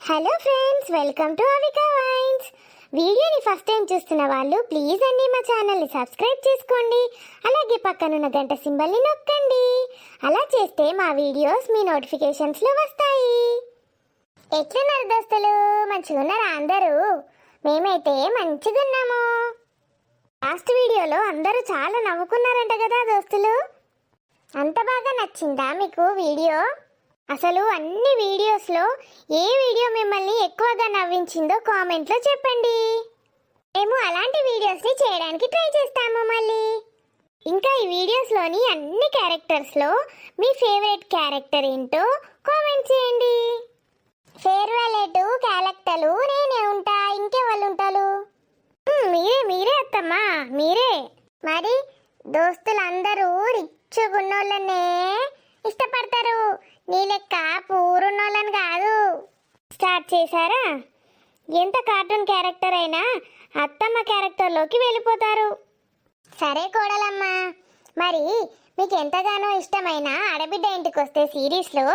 Hello friends, welcome to Avika wines. వీడియోని first time చూస్తున్న వాళ్ళు ప్లీజ్ అండి మా ఛానల్ని సబ్స్క్రైబ్ చేసుకోండి. అలాగే పక్కనున్న గంట సింబల్ని నొక్కండి. అలా చేస్తే మా వీడియోస్ మీ నోటిఫికేషన్స్లో వస్తాయి. ఎట్లున్నారు దోస్తులు? మంచిగా ఉన్నారా అందరూ? మేమైతే మంచిగా ఉన్నాము. లాస్ట్ వీడియోలో అందరూ చాలా నవ్వుకున్నారంట కదా దోస్తులు. అంత బాగా నచ్చిందా మీకు వీడియో? అసలు అన్ని వీడియోస్లో ఏ వీడియో మిమ్మల్ని ఎక్కువగా నవ్వించిందో కామెంట్లో చెప్పండి. మేము అలాంటి వీడియోస్ని చేయడానికి ట్రై చేస్తాము. మళ్ళీ ఇంకా ఈ వీడియోస్లోని అన్ని క్యారెక్టర్స్లో మీ ఫేవరెట్ క్యారెక్టర్ ఏంటో కామెంట్ చేయండి. ఫేర్వెల్ క్యారెక్టర్లు నేనే ఉంటా, ఇంకెవరు ఉంటారు? మీరే అత్తమ్మా, మీరే. మరి దోస్తులందరూ రిచ్ గున్నోళ్ళనే ఇష్టపడతారు, నీ లెక్క పూరున్నోళ్ళని కాదు. స్టార్ట్ చేశారా? ఎంత కార్టూన్ క్యారెక్టర్ అయినా అత్తమ్మ క్యారెక్టర్లోకి వెళ్ళిపోతారు. సరే కోడలమ్మ, మరి మీకు ఎంతగానో ఇష్టమైన ఆడబిడ్డ ఇంటికి వస్తే సిరీస్లో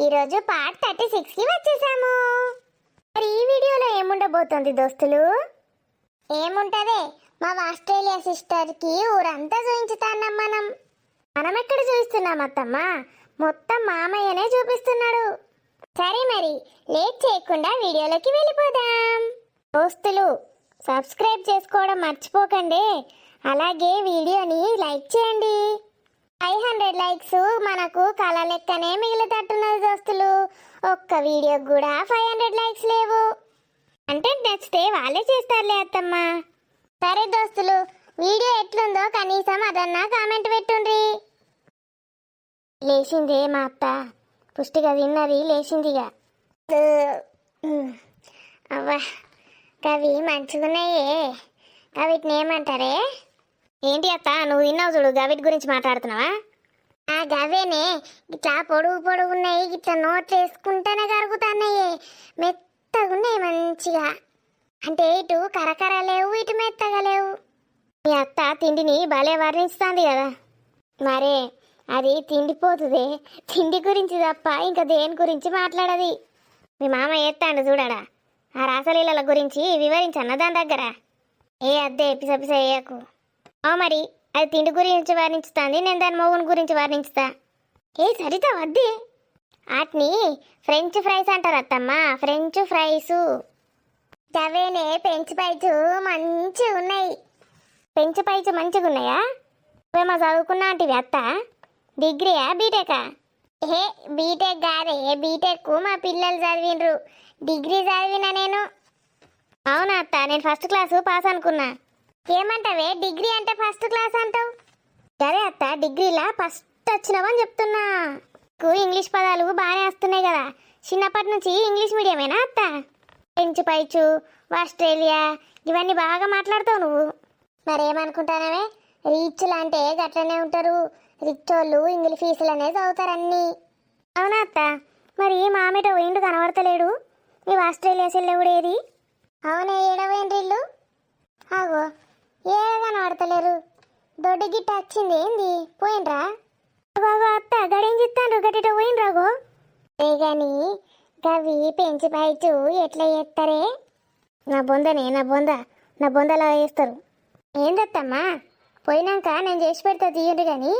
ఈరోజు పార్ట్ 36కి వచ్చేసాము. మరి ఈ వీడియోలో ఏముండబోతుంది దోస్తులు? ఏముంటదే, మా ఆస్ట్రేలియా సిస్టర్కి ఊరంతా చూపించుతాన్నాం. మనం ఎక్కడ చూపిస్తున్నాం అత్తమ్మ? మొత్తం మామయ్యనే చూపిస్తున్నాడు. సరే మరి లేట్ చేయకుండా వీడియోలోకి వెళ్ళిపోదాం. దోస్తులు సబ్స్క్రైబ్ చేసుకోవడం మర్చిపోకండి. అలాగే వీడియోని లైక్ చేయండి. 500 లైక్స్ మనకు కళ లెక్కనే మిగిలితట్టున్నది దోస్తులు. ఒక్క వీడియోకి కూడా 500 లైక్స్ లేవు. కంటెంట్ నచ్చితే వాళ్ళే చేస్తారులే అత్తమ్మ. సరే దోస్తులు, వీడియో ఎట్లుందో కనీసం అదన్నా కామెంట్ పెట్టుండ్రి. లేచిందే మా అత్త, పుష్టిగా తిన్నది లేచిందిగా. అవ్వా అవి మంచిగున్నాయే. వీటిని ఏమంటారే? ఏంటి అత్త, నువ్వు తిన్నావు చూడు, గవిటి గురించి మాట్లాడుతున్నావా? గవేనే, ఇట్లా పొడుగున్నాయి, ఇట్లా నోట్లు వేసుకుంటేనే కరుగుతున్నాయి. మెత్తగున్నాయి మంచిగా. అంటే ఇటు కరకర లేవు, ఇటు మెత్తగా లేవు. మీ అత్త తిండిని భలే వర్ణిస్తుంది కదా. మరే అది తిండిపోతుంది, తిండి గురించి తప్ప ఇంకా దేని గురించి మాట్లాడది. మీ మామ ఎత్తాడు చూడడా, ఆ రాసలీలల గురించి వివరించన్న దాని దగ్గర. ఏ అద్దే పిసపిస వేయకు. మరి అది తిండి గురించి వర్ణించుతుంది, నేను దాని మొగుని గురించి వర్ణించుతా. ఏ సరిత వద్దే, వాటిని ఫ్రెంచ్ ఫ్రైస్ అంటారు అత్తమ్మ, ఫ్రెంచ్ ఫ్రైసు. అవేనే పెంచ్ పైచు మంచిగా ఉన్నాయి. పెంచ్ పైచు మంచిగా ఉన్నాయా? నువ్వేమో చదువుకున్నా అంటే అత్త, డిగ్రీయా బీటెకా? బీటెక్ కాదే, బీటెక్ మా పిల్లలు చదివిండ్రు, డిగ్రీ చదివినా నేను. అవునా అత్త, నేను ఫస్ట్ క్లాసు పాస్ అనుకున్నా. ఏమంటావే, డిగ్రీ అంటే ఫస్ట్ క్లాస్ అంటావు? సరే అత్త, డిగ్రీలా ఫస్ట్ వచ్చినావని చెప్తున్నా. ఇంగ్లీష్ పదాలు బాగానే వస్తున్నాయి కదా, చిన్నప్పటి నుంచి ఇంగ్లీష్ మీడియమేనా అత్త? ఫ్రెంచ్ పైచు, ఆస్ట్రేలియా ఇవన్నీ బాగా మాట్లాడతావు నువ్వు. మరేమనుకుంటానవే, రీచ్లు అంటే గట్లనే ఉంటారు, రిచ్ వాళ్ళు ఇంగ్లీష్ ఫీజులనే చదువుతారు అన్నీ. అవునా అత్త, మరి మామిట పోయిండు కనబడతలేడు, మీ ఆస్ట్రేలియా సెల్లెవుడేది? అవునే, ఏడవేంటి ఇల్లు? ఆగో ఏడ కనబడతలేరు, దొడ్డు గిట్ట వచ్చింది ఏంది, పోయిండ్రా? బాగో అత్త, గడేం చెప్తాండ్రు, గట్టిట పోయిండ్రాగో. ఏ గాని గవి పెంచి పైచు ఎట్లా చేస్తారే? నా బొందలా చేస్తారు. ఏందత్తమ్మా, పోయినాక నేను చేసి పెడతా తీయండి, కానీ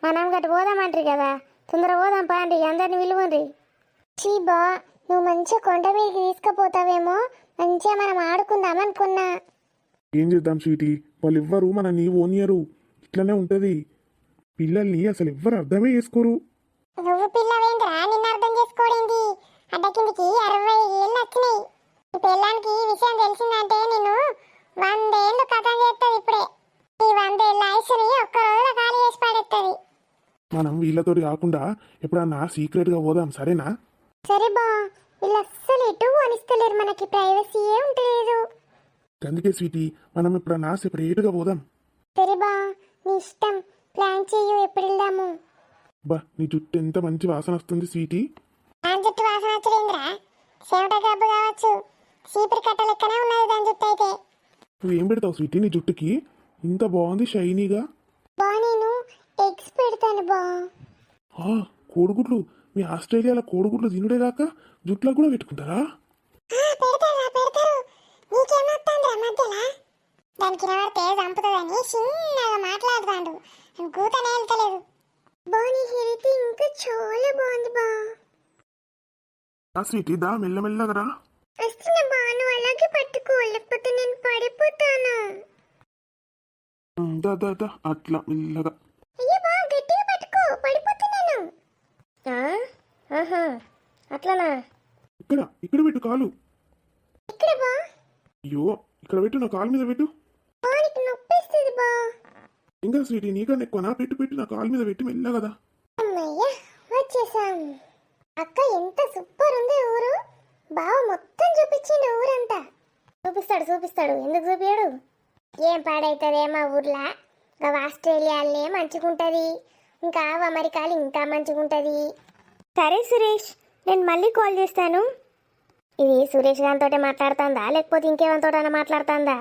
మనం గట్టు పోదామంటారు కదా, తొందర పోదాం పాండి, అందరిని విలువండి. చీబా, నువ్వు మంచిగా కొండ మీదకి తీసుకుపోతావేమో, మంచిగా మనం ఆడుకుందాం అనుకున్నా. ఏం చేద్దాం స్వీటీ, వాళ్ళు ఎవ్వరు మనల్ని ఓనియరు, ఇట్లనే ఉంటది. పిల్లల్ని అసలు ఎవ్వరు అర్థమే చేసుకోరు. నువ్వు పిల్లవేంద్రా, నిన్ను అర్థం చేసుకోడింది. అడ్డకిందికి 60 ఏళ్ళు వచ్చినాయి. ఈ పిల్లానికి ఈ విషయం తెలిసిందంటే నేను 100 ఏళ్ళు కథం చేస్తుంది. ఇప్పుడే ఈ 100 ఏళ్ళ ఆయుష్ని ఒక్క రోజులో ఖాళీ చేసి పడేస్తుంది. మనం వీళ్ళతోటి కాకుండా ఎప్పుడన్నా సీక్రెట్గా పోదాం, సరేనా? సరే బా, వీళ్ళు అస్సలు ఎటు అనిస్తలేరు, మనకి ప్రైవసీయే ఉంటలేదు. అందుకే స్వీటీ, మనం ఎప్పుడన్నా సెపరేట్గా పోదాం. సరే బా, నీ ఇష్టం, ప్లాన్ చెయ్యు, ఎప్పుడు వెళ్దాము? బా, నీ జుట్టు ఎంత మంచి వాసన వస్తుంది స్వీటీ. నా జుట్టు వాసన వచ్చలేంద్రా, చెమట గబ్బు కావచ్చు, చీపురు కట్ట లెక్కనే ఉన్నది దాని జుట్టు అయితే. నువ్వేం పెడతావు స్వీటీ నీ జుట్టుకి, ఇంత బాగుంది షైనీగా? బా, నేను ఎగ్స్ పెడతాను బా. కోడిగుడ్లు, మీ ఆస్ట్రేలియాలో కోడిగుడ్లు తినుడే కాక జుట్లకు కూడా పెట్టుకుంటారా? పెడతారా పెడతారు. నీకేమొస్తుందిరా మధ్యలో? దానికి నడితే చంపుతుందని చిన్నగా మాట్లాడుతాడు. కూతనే వెళ్తలేదు. బాని హెల్త్ ఇంకా చాలా బాగుంది బా. ఆ స్వీటీ దా మెల్లమెల్లగా రా. వస్తున్న బాను అలాగే పట్టుకో, లేకపోతే నేను పడిపోతాను. దా దా దా అట్లా మెల్లగా. అయ్యో బా గట్టిగా పట్టుకో, పడిపోతున్నాను. అట్లనా? ఇక్కడ ఇక్కడ పెట్టు కాలు. ఇక్కడ బా. అయ్యో ఇక్కడ పెట్టు, నా కాలు మీద పెట్టు. బానికి నొప్పిస్తుంది బా. ఇంకా స్వీటీ నీకన్నా ఎక్కువనా? పెట్టు పెట్టు, నా కాలు మీద పెట్టి మెల్లగా కదా. అమ్మయ్య వచ్చేసాం. అక్క ఎంత సూపర్ ఉంది ఊరు. బావ మొత్తం చూపించిండు ఊరంతా. చూపిస్తాడు చూపిస్తాడు, ఎందుకు చూపించాడు? ఏం పాడైతుంది మా ఊర్లో. ఇంకా ఆస్ట్రేలియాలనే మంచిగుంటుంది, ఇంకా అమెరికాలు ఇంకా మంచిగుంటుంది. సరే సురేష్, నేను మళ్ళీ కాల్ చేస్తాను. ఇది సురేష్ గారితో మాట్లాడుతుందా లేకపోతే ఇంకేమంతోటైనా మాట్లాడుతుందా?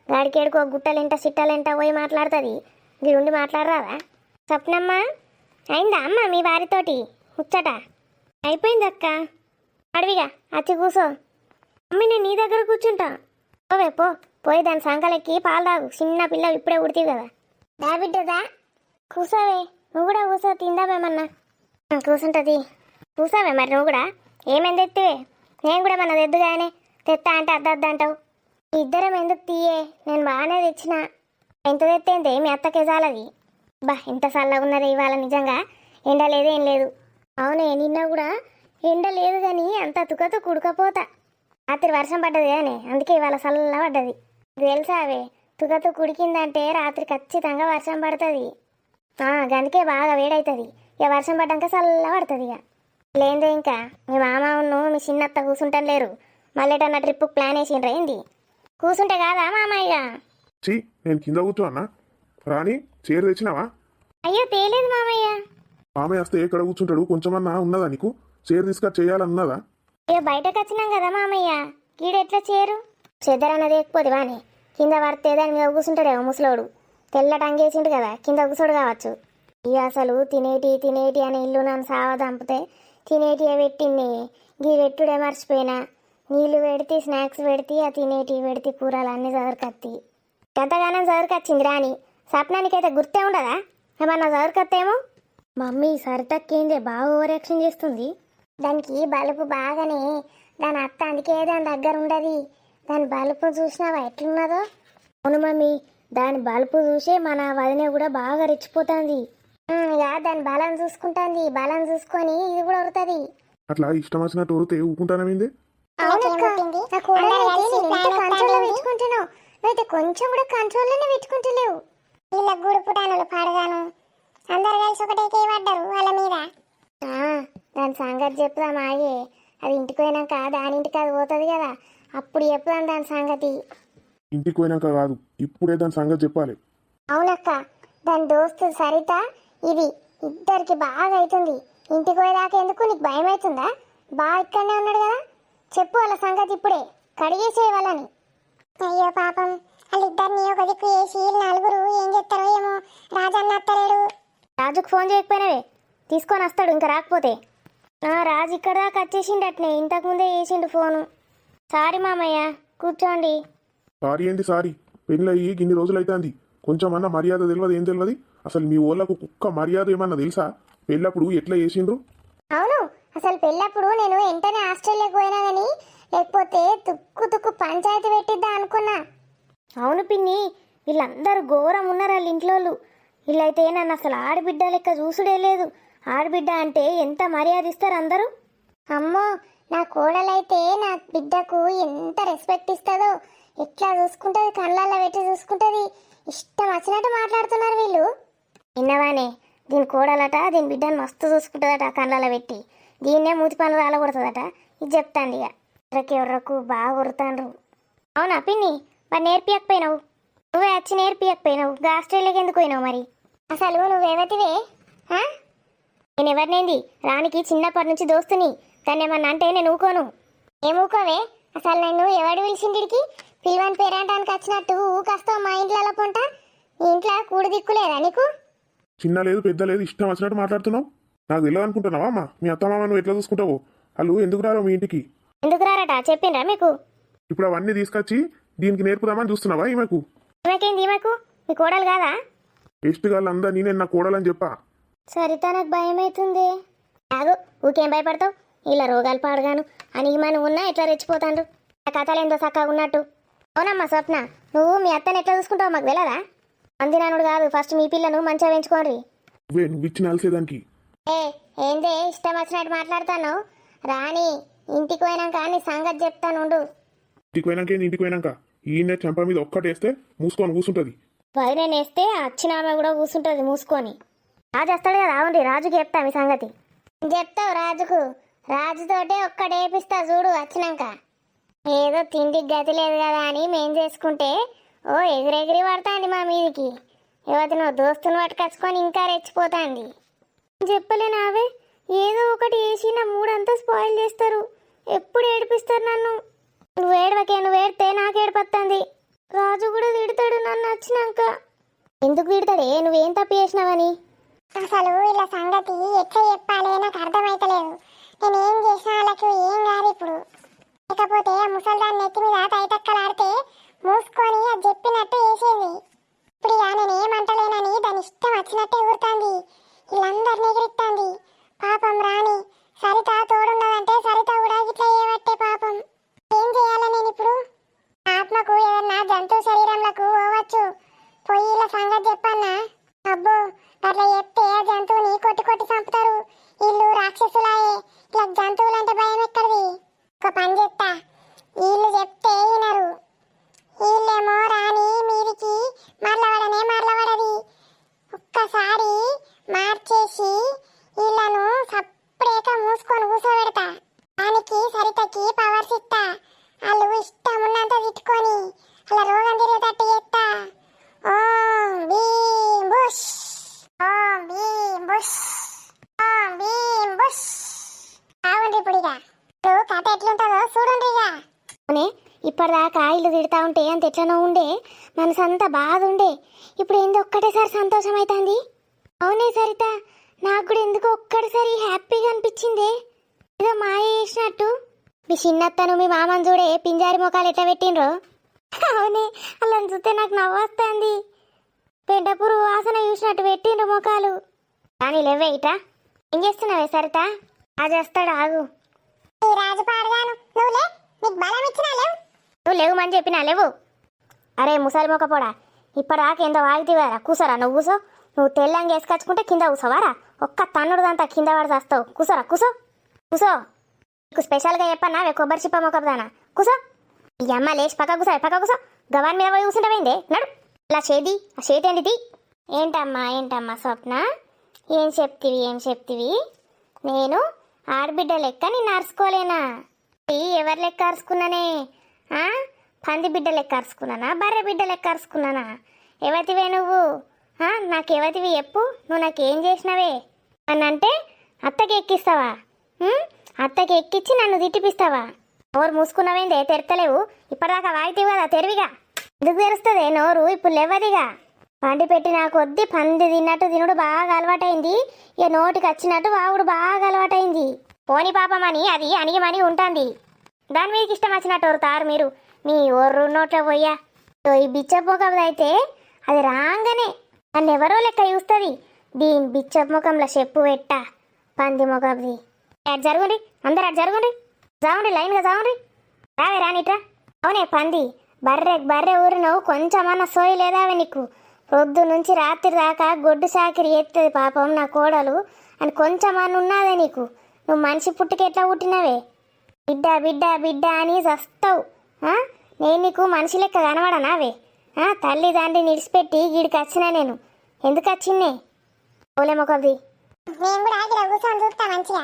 గాడికేడుకో గుట్టలెంట సిట్టలెంట పోయి మాట్లాడుతుంది. ఇది ఉండి మాట్లాడరాదా? స్వప్నమ్మ అయిందా అమ్మ మీ వారితోటి ముచ్చట? అయిపోయింది అక్క. అడవిగా వచ్చి కూసో. అమ్మ నేను నీ దగ్గర కూర్చుంటా. పోవే పో, పోయి దాని సంకలెక్కి పాలు తాగు. చిన్న పిల్ల ఇప్పుడే ఉడితే కదా. దా బిడ్డదా కూసోవే, నువ్వు కూడా కూసో, తిందామేమన్నా. కూసుంటుంది, కూసావే మరి నువ్వు కూడా. ఏమైంది ఎత్తివే? నేను కూడా మన తెద్దుగానే తెత్తా అంటే అద్దద్దు అంటావు. ఇద్దరం ఎందుకు తీయే, నేను బాగానే తెచ్చిన. ఎంత తెత్తేంతే మీ అత్తకే చాలది. బా ఎంత చల్లగా ఉన్నది ఇవాళ నిజంగా. ఎండ లేదు ఏం లేదు. అవునే నిన్న కూడా ఎండ లేదు కానీ అంత తుకతో కుడకపోతా. రాత్రి వర్షం పడ్డది కానీ అందుకే ఇవాళ చల్ల పడ్డది. తెలుసావే, తుకతో కుడికిందంటే రాత్రి ఖచ్చితంగా వర్షం పడుతుంది. అందుకే బాగా వేడవుతుంది. ఇక వర్షం పడ్డాక చల్ల పడుతుంది. ఇక లేదే ఇంకా మీ మామను మీ చిన్నత్త కూర్చుంటాను లేరు. మళ్ళీటన్న ట్రిప్పు ప్లాన్ వేసిండ్రా ఏంది? కూర్చుంటే కాదా మామయ్య? చీ నేను కింద కూర్చో అన్నా. రాణి చీర తెచ్చినావా? అయ్యో తేలేదు మామయ్య. ఆమె వస్తే ఎక్కడ కూర్చుంటాడు? కొంచెమన్నా ఉన్నదా నీకు? చీర తీసుకొని చేయాలన్నదా? అయ్యో బయటకు వచ్చినాం కదా మామయ్య, గీడెట్లా చేరు? చెద్దరన్నది ఎక్కిపోదు వాని. కింద పడితే దాని మీద కూర్చుంటాడేమో ముసలోడు. తెల్ల టంగేసిండు కదా, కింద కూర్చోడు కావచ్చు. ఇక అసలు తినేటి అని ఇల్లు నన్ను సావదంపితే తినేటివే పెట్టింది. గీ పెట్టుడే మర్చిపోయినా. నీళ్ళు పెడితే స్నాక్స్ పెడితే ఆ తినేటి పెడితే కూరలు అన్నీ చదరకత్తి. ఎంతగానో చదరకొచ్చింది రాని. సప్నానికైతే గుర్తే ఉండదా? ఏమన్నా చదరకత్తేమో. మమ్మీ సరితక్కేందే బాగా ఓవర్ యాక్షన్ చేస్తుంది. దానికి బలుపు బాగానే. దాని అత్త అందుకే దాని దగ్గర ఉండదు. దాని బలుపు చూసినావా ఎట్లున్నదో? అవును మమ్మీ, దాని బలుపు చూసే మన వదిన కూడా బాగా రెచ్చిపోతుంది. ఇక దాని బలం చూసుకుంటుంది. బలం చూసుకొని ఇది కూడా ఉరుతుంది. అట్లా ఇష్టం వచ్చినట్టు ఊరితే ఊకుంటానమిందే. అయితే కొంచెం కూడా కంట్రోల్లోనే పెట్టుకుంటలేవు. వీళ్ళ గూడు పుటానులు పాడగాను అందరు కలిసి ఒకటే పడ్డారు వాళ్ళ మీద. దాని సంగతి చెప్దాం ఆగే. అది ఇంటికి పోయినాక దాని ఇంటికి అది పోతుంది కదా, అప్పుడు చెప్దాం దాని సంగతి. ఇంటికి పోయినాక కాదు, ఇప్పుడే దాని సంగతి చెప్పాలి. అవునక్క, దాని దోస్తు సరిత ఇది ఇద్దరికి బాగా అవుతుంది. ఇంటికి పోయేదాకా ఎందుకు? నీకు భయం అవుతుందా? బాగా ఇక్కడనే ఉన్నాడు కదా, చెప్పు వాళ్ళ సంగతి ఇప్పుడే, కడిగేసే వాళ్ళని. అయ్యో పాపం, వాళ్ళిద్దరిని ఒక దిక్కు వేసి నలుగురు ఏం చెప్తారో ఏమో. రాజన్న అత్తలేడు. రాజుకు ఫోన్ చేయకపోయినావే, తీసుకొని వస్తాడు ఇంకా రాకపోతే. రాజు ఇక్కడ దాకా వచ్చేసిండు అట్నే, ఇంతకుముందే వేసిండు ఫోను. సారీ మామయ్య, కూర్చోండి. సారీ ఏంది సారీ? పెళ్ళి ఇన్ని రోజులు అవుతుంది. కొంచెం అన్న మర్యాద తెలియదు, ఏం తెలియదు. అసలు మీ ఊళ్ళకు కుక్క మర్యాద ఏమన్నా తెలుసా? పెళ్ళప్పుడు ఎట్లా చేసిండ్రు? అవును, అసలు పెళ్ళప్పుడు నేను వెంటనే ఆస్ట్రేలియాకి పోయినా కానీ లేకపోతే తుక్కు పంచాయతీ పెట్టిద్దా అనుకున్నా. అవును పిన్ని, వీళ్ళందరూ ఘోరం ఉన్నారు వాళ్ళ ఇంట్లో. వీళ్ళైతే నన్ను అసలు ఆడబిడ్డ లెక్క చూసుడే లేదు. ఆడబిడ్డ అంటే ఎంత మర్యాద ఇస్తారు అందరూ. అమ్మో, నా కోడలైతే నా బిడ్డకు ఎంత రెస్పెక్ట్ ఇస్తుందో, ఎట్లా చూసుకుంటుంది, కళ్ళల్లో పెట్టి చూసుకుంటుంది. ఇష్టం వచ్చినట్టు మాట్లాడుతున్నారు వీళ్ళు. విన్నవానే, దీని కోడలట దీని బిడ్డను మస్తు చూసుకుంటుందట కళ్ళల్లో పెట్టి. దీన్నే మూతి పనులు రాలగొడుతుందట. ఇది చెప్తాంది. ఇక ఎవర్రకు బాగా కొడుతాండ్రు. అవునా పిన్ని, మరి నేర్పియకపోయినావు? నువ్వే వచ్చి నేర్పియకపోయినావు. ఆస్ట్రేలియాకి ఎందుకు పోయినావు మరి? అసలు నువ్వేవతివే? నేను ఎవరినేంది? రానికి చిన్నప్పటి నుంచి దోస్తుని. కానీ ఏమన్నా అంటే నేను ఊకోను. ఏం ఊకోవే? అసలు నన్ను ఎవడు పిలిచిండికి? పిల్వని పేరంటానికి వచ్చినట్టు ఊకొస్తావు మా ఇంట్లో పొంట. నీ ఇంట్లో కూడు దిక్కులేదా నీకు? చిన్న లేదు పెద్ద లేదు, ఇష్టం వచ్చినట్టు మాట్లాడుతున్నావు. నాకు తెలియదు అనుకుంటున్నావా అమ్మా? మీ అత్తమామ నువ్వు ఎట్లా చూసుకుంటావు? వాళ్ళు ఎందుకు రారో మీ ఇంటికి? ఎందుకు రారట చెప్పిండ్రా మీకు? ఇప్పుడు అవన్నీ తీసుకొచ్చి దీనికి నేర్పుదామని చూస్తున్నావా ఈమెకు? ఈమెకేంది ఈమెకు? మీ కోడలు కాదా? టెస్ట్ గాళ్ళందా నేనే నా కోడలని చెప్పా. సరిత నాకు భయం అవుతుంది. ఆగు, ఊకేం భయపడతావు? ఇలా రోగాలు పాడగాను అని మనం ఉన్నా ఎట్లా రెచ్చిపోతాండ్రు. ఆ కథలు ఏందో చక్కగా ఉన్నట్టు. అవునమ్మా స్వప్న, నువ్వు మీ అత్తని ఎట్లా చూసుకుంటావు మాకు తెలియదా? అందినానుడు కాదు, ఫస్ట్ మీ పిల్లను మంచిగా పెంచుకోండి. నువ్వు ఇచ్చిన అలసేదానికి. ఏందే ఇష్టం వచ్చినట్టు మాట్లాడతాను? రాని ఇంటికి పోయినాక నీ సంగతి చెప్తానుండు. ఇంటికి పోయినాక ఈయన చెంప మీద ఒక్కటేస్తే మూసుకొని కూర్చుంటది. వదిలేని వేస్తే వచ్చిన ఆమె కూడా కూర్చుంటుంది మూసుకొని. రాజు వస్తాడు కదా, అవునండి రాజుకి చెప్తా మీ సంగతి. చెప్తావు రాజుకు? రాజుతోటే ఒక్కడేపిస్తా చూడు వచ్చినాక. ఏదో తిండికి గతి లేదు కదా అని మేం చేసుకుంటే ఓ ఎగిరెగిరి పడతాంది మా మీదికి. యువతి నువ్వు దోస్తుని పట్టుకొచ్చుకొని ఇంకా రెచ్చిపోతాంది. చెప్పలేనావే, ఏదో ఒకటి వేసి నా మూడంతా స్పాయిల్ చేస్తారు. ఎప్పుడు ఏడిపిస్తారు నన్ను. నువ్వు ఏడవకే, నువ్వు ఏడితే నాకు ఏడిపోతుంది. రాజు కూడా తిడతాడు నన్ను వచ్చినాక. ఎందుకు తిడతాడే? నువ్వేం తప్పు చేసినావని? అసలు ఇలా సంగతి ఎట్లా చెప్పాలి నాకు అర్థమైతలేదు. నేను ఏం చేసినా వాళ్ళకి ఏం కాదు ఇప్పుడు. లేకపోతే ముసల్దాన్ని నెత్తి మీద తైతక్కలాడితే మూసుకొని అది చెప్పినట్టు వేసేది. ఇప్పుడు ఇక నేను ఏమంటలేనని దాని ఇష్టం వచ్చినట్టే ఊరుతాంది. వీళ్ళందరినీ ఎగిరిస్తాంది. పాపం రాని సరిత తోడున్నదంటే సరిత కూడా ఇట్లా ఏవట్టే పాపం. ఏం చేయాలి నేను ఇప్పుడు? ఆత్మకు ఏదన్నా జంతువు శరీరంలోకి పోవచ్చు. పోయి ఇలా సంగతి చెప్పన్నా? అబ్బో, అట్లా చెప్తే ఆ జంతువుని కొట్టి కొట్టి చంపుతారు. వీళ్ళు రాక్షసులాయే. ఇట్లా జంతువులంటే భయం ఎక్కడిది? ఒక పని చెప్తా, వీళ్ళు చెప్తే వినరు. వీళ్ళేమో రాని మీదికి మరలవడది. ఒక్కసారి మార్చేసి వీళ్ళను సప్పుడేక మూసుకొని కూసోబెడతా. దానికి సరితకి పవర్స్ ఇస్తా. వాళ్ళు ఇష్టం ఉన్నంత తిట్టుకొని అలా రోగం తిరిగేటట్టు చేస్తా. ఓం భీం బుష్, ఓం భీం బుష్, ఓం భీం బుష్. బాగుంది ఇప్పుడు. ఇప్పుడు కథ ఎట్లుంటుందో చూడండి. ఇప్పటిదాకా ఇల్లు తిడతా ఉంటే అంత ఎట్లనో ఉండే, మనసు అంతా బాధ ఉండే. ఇప్పుడు ఏందో ఒక్కటేసారి సంతోషం అవుతుంది. అవునే సరిత, నాకు కూడా ఎందుకో ఒక్కటిసారి హ్యాపీగా అనిపించింది. ఏదో మాయ చేసినట్టు. మీ చిన్నత్తను మీ మామని చూడే పింజారి ముఖాలు ఎట్లా పెట్టిండ్రో. అవునే, అలా చూస్తే నాకు నవ్వొస్తుంది. పెంటపురు వాసన చూసినట్టు పెట్టిండ్రు ముఖాలు. కానీ లేవే ఇట్రా. ఏం చేస్తున్నావే సరిత? అది వస్తాడు, ఆగు. ఈ రాజు పాడగాను నువ్వులే, నీకు బలం ఇచ్చినా లేవు. నువ్వు లేవుమని చెప్పినా లేవు. అరే ముసలి మొక్కపోడా, ఇప్పటిదాకా ఏందో వాగితే కదా, కూసరా నువ్వు కూసో. నువ్వు తెల్లంగా వేసుకొచ్చుకుంటే కింద కూసోవారా? ఒక్క తన్నుడుదంతా కింద పడి చేస్తావు. కూసరా, కూసో కూసో. నీకు స్పెషల్గా చెప్పన్నా కొబ్బరి చిప్ప మొక్కదానా, కూసో. ఈ అమ్మ లేచి పక్క కూసో, పక్క కూసో. గవాన్ మీద పోయి కూర్చుంటావేందే, నడు. ఇలా చేది, ఆ చేతి ఏంటిది? ఏంటమ్మా స్వప్న, ఏం చెప్తివి? నేను ఆడబిడ్డ లెక్క నిన్ను అరుచుకోలేనా? ఎవరి లెక్క అరుచుకున్నానే? పంది బిడ్డ లెక్క అరుచుకున్నానా, బర్రె బిడ్డ లెక్క అరుచుకున్నానా? ఎవతివే నువ్వు? నాకు ఎవతివి చెప్పు. నువ్వు నాకేం చేసినవే అని అంటే అత్తకి ఎక్కిస్తావా? అత్తకి ఎక్కించి నన్ను తిట్టిపిస్తావా? నోరు మూసుకున్నావేందే, తెరతలేవు. ఇప్పటిదాకా వాగితేవి కదా తెరివిగా. ఎందుకు తెరుస్తుంది నోరు? ఇప్పుడు లేవదిగా. పండి పెట్టి నాకు వద్ది, పంది తిన్నట్టు తినుడు బాగా అలవాటైంది. ఇక నోటికి వచ్చినట్టు వాగుడు బాగా అలవాటైంది. పోని పాపమని అది అణిగిమని ఉంటుంది. దాని మీదకి ఇష్టం వచ్చినట్టు వరుతారు మీరు. మీ ఒర్రు నోట్లో పోయా. ఈ బిచ్చపోకైతే అది రాగానే నన్ను ఎవరో లెక్క చూస్తుంది. దీని బిచ్చపు ముఖంలో చెప్పు పెట్టా, పంది ముఖంది. అటు జరుగుండి, అందరు అటు జరుగుండి, జావండి, లైన్గా జావండి. రావే రానిట్రా. అవునే పంది, బర్రె ఊరినవు కొంచెమన్నా సోయి లేదావే నీకు? పొద్దు నుంచి రాత్రి దాకా గొడ్డు చాకిరి ఎత్తది పాపం నా కోడలు అని కొంచెమన్నా ఉన్నదే నీకు? నువ్వు మనిషి పుట్టుక ఎట్లా పుట్టినవే? బిడ్డ అని చస్తావు. నేను నీకు మనిషి లెక్క కనబడనావే? తల్లిదండ్రిని నిడిచిపెట్టి గీడికి వచ్చినా నేను. ఎందుకు వచ్చిందే ఓలే మొక్కది? నేను కూడా ఆగిరా కూర్చొని చూస్తా మంచిగా.